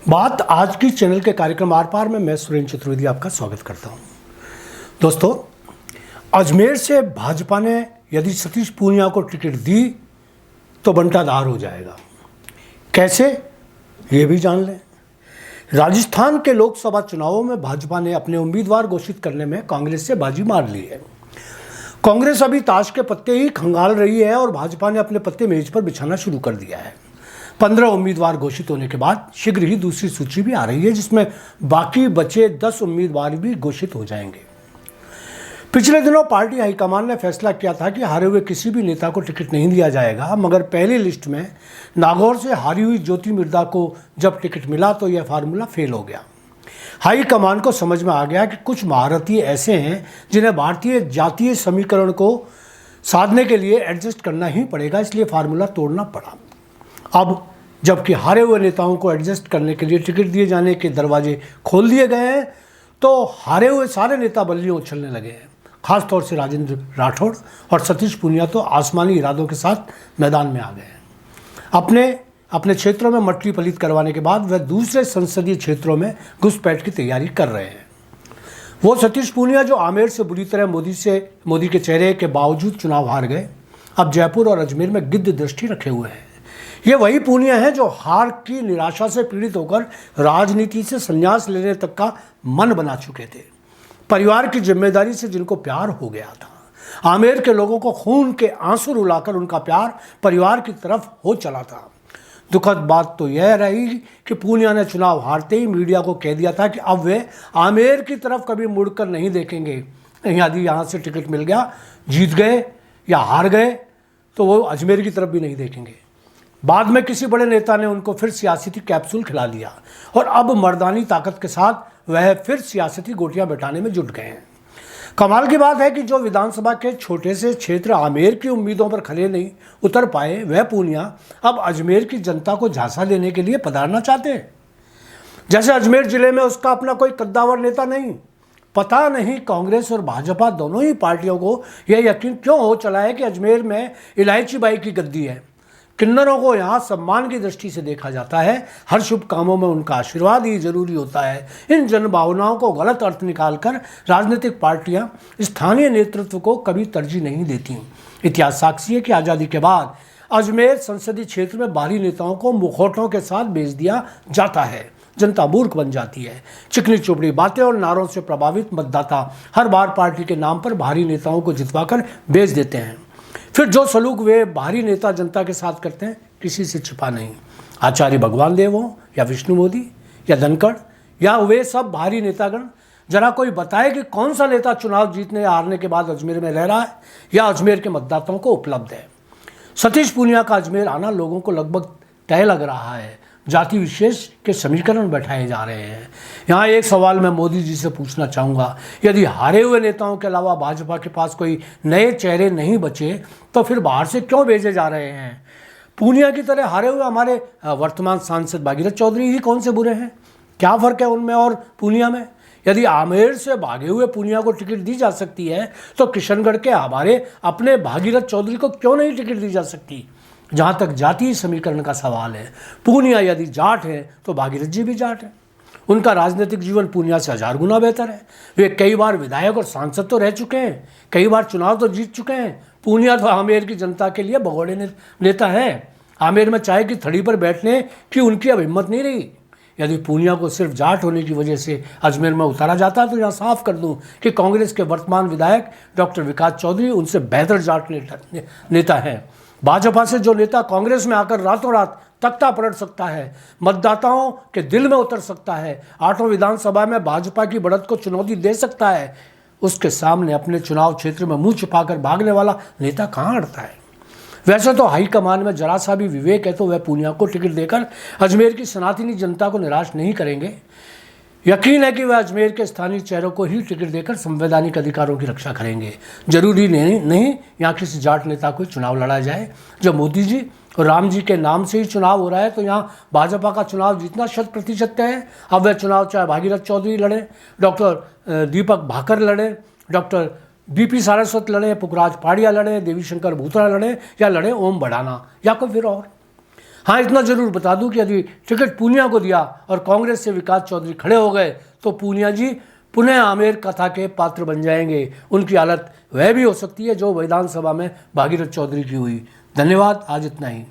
बात आज की चैनल के कार्यक्रम आर पार में मैं सुरेंद्र चतुर्वेदी आपका स्वागत करता हूं। दोस्तों, अजमेर से भाजपा ने यदि सतीश पूनिया को टिकट दी तो बंटाधार हो जाएगा। कैसे, ये भी जान लें। राजस्थान के लोकसभा चुनावों में भाजपा ने अपने उम्मीदवार घोषित करने में कांग्रेस से बाजी मार ली है। कांग्रेस अभी ताश के पत्ते ही खंगाल रही है और भाजपा ने अपने पत्ते मेज पर बिछाना शुरू कर दिया है। 15 उम्मीदवार घोषित होने के बाद शीघ्र ही दूसरी सूची भी आ रही है, जिसमें बाकी बचे 10 उम्मीदवार भी घोषित हो जाएंगे। पिछले दिनों पार्टी हाईकमान ने फैसला किया था कि हारे हुए किसी भी नेता को टिकट नहीं दिया जाएगा, मगर पहली लिस्ट में नागौर से हारी हुई ज्योति मिर्धा को जब टिकट मिला तो यह फार्मूला फेल हो गया। हाईकमान को समझ में आ गया कि कुछ महारथी ऐसे हैं जिन्हें भारतीय जातीय समीकरण को साधने के लिए एडजस्ट करना ही पड़ेगा, इसलिए फार्मूला तोड़ना पड़ा। अब जबकि हारे हुए नेताओं को एडजस्ट करने के लिए टिकट दिए जाने के दरवाजे खोल दिए गए हैं, तो हारे हुए सारे नेता बल्लियों उछलने लगे हैं। खासतौर से राजेंद्र राठौड़ और सतीश पूनिया तो आसमानी इरादों के साथ मैदान में आ गए हैं। अपने क्षेत्रों में मट्टी पलीत करवाने के बाद वह दूसरे संसदीय क्षेत्रों में घुसपैठ की तैयारी कर रहे हैं। वो सतीश पूनिया जो आमेर से बुरी तरह मोदी के चेहरे के बावजूद चुनाव हार गए, अब जयपुर और अजमेर में गिद्ध दृष्टि रखे हुए हैं। ये वही पूनिया है जो हार की निराशा से पीड़ित होकर राजनीति से संन्यास लेने तक का मन बना चुके थे। परिवार की जिम्मेदारी से जिनको प्यार हो गया था, आमेर के लोगों को खून के आंसू रुलाकर उनका प्यार परिवार की तरफ हो चला था। दुखद बात तो यह रही कि पूनिया ने चुनाव हारते ही मीडिया को कह दिया था कि अब वे आमेर की तरफ कभी मुड़कर नहीं देखेंगे। यदि यहाँ से टिकट मिल गया, जीत गए या हार गए, तो वो अजमेर की तरफ भी नहीं देखेंगे। बाद में किसी बड़े नेता ने उनको फिर सियासती कैप्सूल खिला दिया और अब मर्दानी ताकत के साथ वह फिर सियासती गोटियां बैठाने में जुट गए हैं। कमाल की बात है कि जो विधानसभा के छोटे से क्षेत्र आमेर की उम्मीदों पर खरे नहीं उतर पाए, वह पूनिया अब अजमेर की जनता को झांसा देने के लिए पधारना चाहते हैं। जैसे अजमेर जिले में उसका अपना कोई कद्दावर नेता नहीं। पता नहीं कांग्रेस और भाजपा दोनों ही पार्टियों को यह यकीन क्यों हो चला है कि अजमेर में इलायची बाई की गद्दी है। किन्नरों को यहाँ सम्मान की दृष्टि से देखा जाता है। हर शुभ कामों में उनका आशीर्वाद ही जरूरी होता है। इन जनभावनाओं को गलत अर्थ निकालकर राजनीतिक पार्टियां स्थानीय नेतृत्व को कभी तरजीह नहीं देती। इतिहास साक्षी है कि आज़ादी के बाद अजमेर संसदीय क्षेत्र में बाहरी नेताओं को मुखौटों के साथ भेज दिया जाता है। जनता मूर्ख बन जाती है। चिकनी चुपड़ी बातें और नारों से प्रभावित मतदाता हर बार पार्टी के नाम पर बाहरी नेताओं को जितवाकर भेज देते हैं। फिर जो सलूक वे बाहरी नेता जनता के साथ करते हैं, किसी से छिपा नहीं। आचार्य भगवान देव हो या विष्णु मोदी या धनखड़ या वे सब बाहरी नेतागण, जरा कोई बताए कि कौन सा नेता चुनाव जीतने या हारने के बाद अजमेर में रह रहा है या अजमेर के मतदाताओं को उपलब्ध है। सतीश पूनिया का अजमेर आना लोगों को लगभग तय लग रहा है। जाति विशेष के समीकरण बैठाए जा रहे हैं। यहाँ एक सवाल मैं मोदी जी से पूछना चाहूँगा, यदि हारे हुए नेताओं के अलावा भाजपा के पास कोई नए चेहरे नहीं बचे तो फिर बाहर से क्यों भेजे जा रहे हैं? पूनिया की तरह हारे हुए हमारे वर्तमान सांसद भागीरथ चौधरी ही कौन से बुरे हैं? क्या फ़र्क है उनमें और पूनिया में? यदि आमेर से भागे हुए पूनिया को टिकट दी जा सकती है तो किशनगढ़ के हमारे अपने भागीरथ चौधरी को क्यों नहीं टिकट दी जा सकती? जहाँ तक जातीय समीकरण का सवाल है, पूनिया यदि जाट है तो भागीरथ जी भी जाट है। उनका राजनीतिक जीवन पूनिया से 1000 गुना बेहतर है। वे कई बार विधायक और सांसद तो रह चुके हैं, कई बार चुनाव तो जीत चुके हैं। पूनिया तो आमेर की जनता के लिए भगोड़े नेता है। आमेर में चाय की थड़ी पर बैठने की उनकी अब हिम्मत नहीं रही। यदि पूनिया को सिर्फ जाट होने की वजह से अजमेर में उतारा जाता तो यहाँ साफ कर दूं कि कांग्रेस के वर्तमान विधायक डॉक्टर विकास चौधरी उनसे बेहतर जाट नेता है। भाजपा से जो नेता कांग्रेस में आकर रातों रात तख्ता पलट सकता है, मतदाताओं के दिल में उतर सकता है, 8वें विधानसभा में भाजपा की बढ़त को चुनौती दे सकता है, उसके सामने अपने चुनाव क्षेत्र में मुंह छिपाकर भागने वाला नेता कहाँ अड़ता है? वैसे तो हाईकमान में जरा सा भी विवेक है तो वह पूनिया को टिकट देकर अजमेर की सनातनी जनता को निराश नहीं करेंगे। यकीन है कि वह अजमेर के स्थानीय चेहरों को ही टिकट देकर संवैधानिक अधिकारों की रक्षा करेंगे। जरूरी नहीं यहाँ किसी जाट नेता को चुनाव लड़ा जाए। जब मोदी जी और राम जी के नाम से ही चुनाव हो रहा है तो यहाँ भाजपा का चुनाव जीतना 100% तय है। अब वह चुनाव चाहे भागीरथ चौधरी लड़े, डॉक्टर दीपक भाकर लड़े, डॉक्टर बीपी सारस्वत लड़े, पुखराज पाड़िया लड़े, देवी शंकर भूतरा लड़े या लड़े ओम बढ़ाना या कोई फिर और। हाँ, इतना जरूर बता दूं कि यदि टिकट पूनिया को दिया और कांग्रेस से विकास चौधरी खड़े हो गए तो पूनिया जी पुनः आमेर कथा के पात्र बन जाएंगे। उनकी हालत वह भी हो सकती है जो विधानसभा में भागीरथ चौधरी की हुई। धन्यवाद, आज इतना ही।